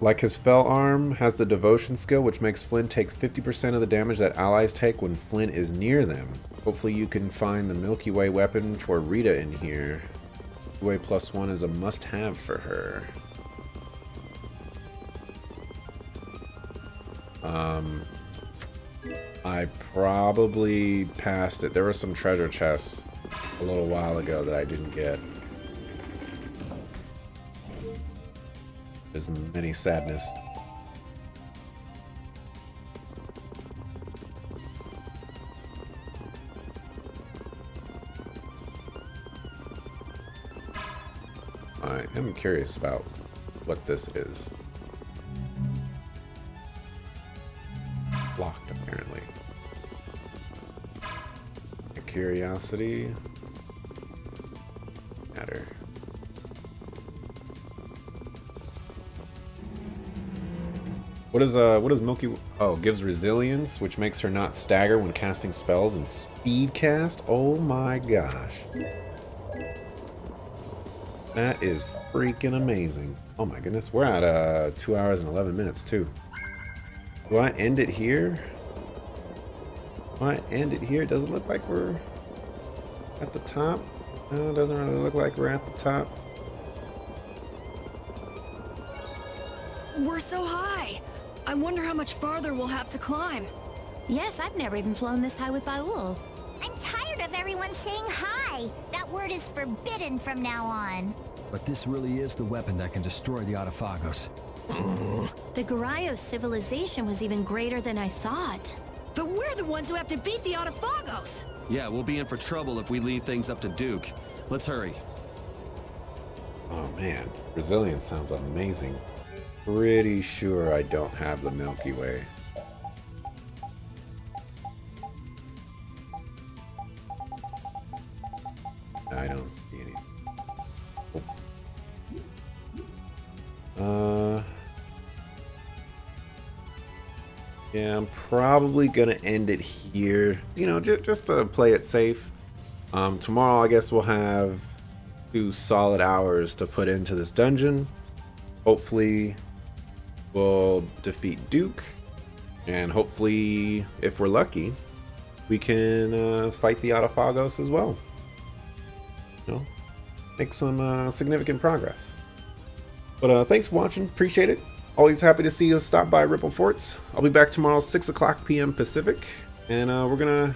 Like his fell arm has the devotion skill, which makes Flynn take 50% of the damage that allies take when Flynn is near them. Hopefully you can find the Milky Way weapon for Rita in here. Milky Way +1 is a must-have for her. I probably passed it. There were some treasure chests a little while ago that I didn't get. There's many sadness. I am curious about what this is. Locked, apparently. A curiosity. Matter. What is Milky? Oh, gives resilience, which makes her not stagger when casting spells and speed cast. Oh my gosh. That is freaking amazing. Oh my goodness, we're at 2 hours and 11 minutes too. Do I end it here? Do I end it here? Does it look like we're at the top? No, it doesn't really look like we're at the top. We're so high. I wonder how much farther we'll have to climb. Yes, I've never even flown this high with Baul. I'm tired of everyone saying hi. That word is forbidden from now on. But this really is the weapon that can destroy the Autophagos. The Garayos civilization was even greater than I thought. But we're the ones who have to beat the Autophagos. Yeah, we'll be in for trouble if we leave things up to Duke. Let's hurry. Oh man, resilience sounds amazing. Pretty sure I don't have the Milky Way. I don't see anything. Yeah, I'm probably gonna end it here. You know, just to play it safe. Tomorrow, I guess we'll have 2 solid hours to put into this dungeon. Hopefully, we'll defeat Duke, and hopefully, if we're lucky, we can fight the Autophagos as well. You know, make some significant progress. But thanks for watching. Appreciate it. Always happy to see you stop by Ripple Forts. I'll be back tomorrow, 6 o'clock p.m. Pacific, and we're gonna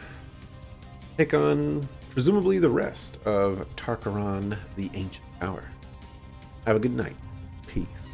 take on presumably the rest of Tarkaron the Ancient Power. Have a good night. Peace.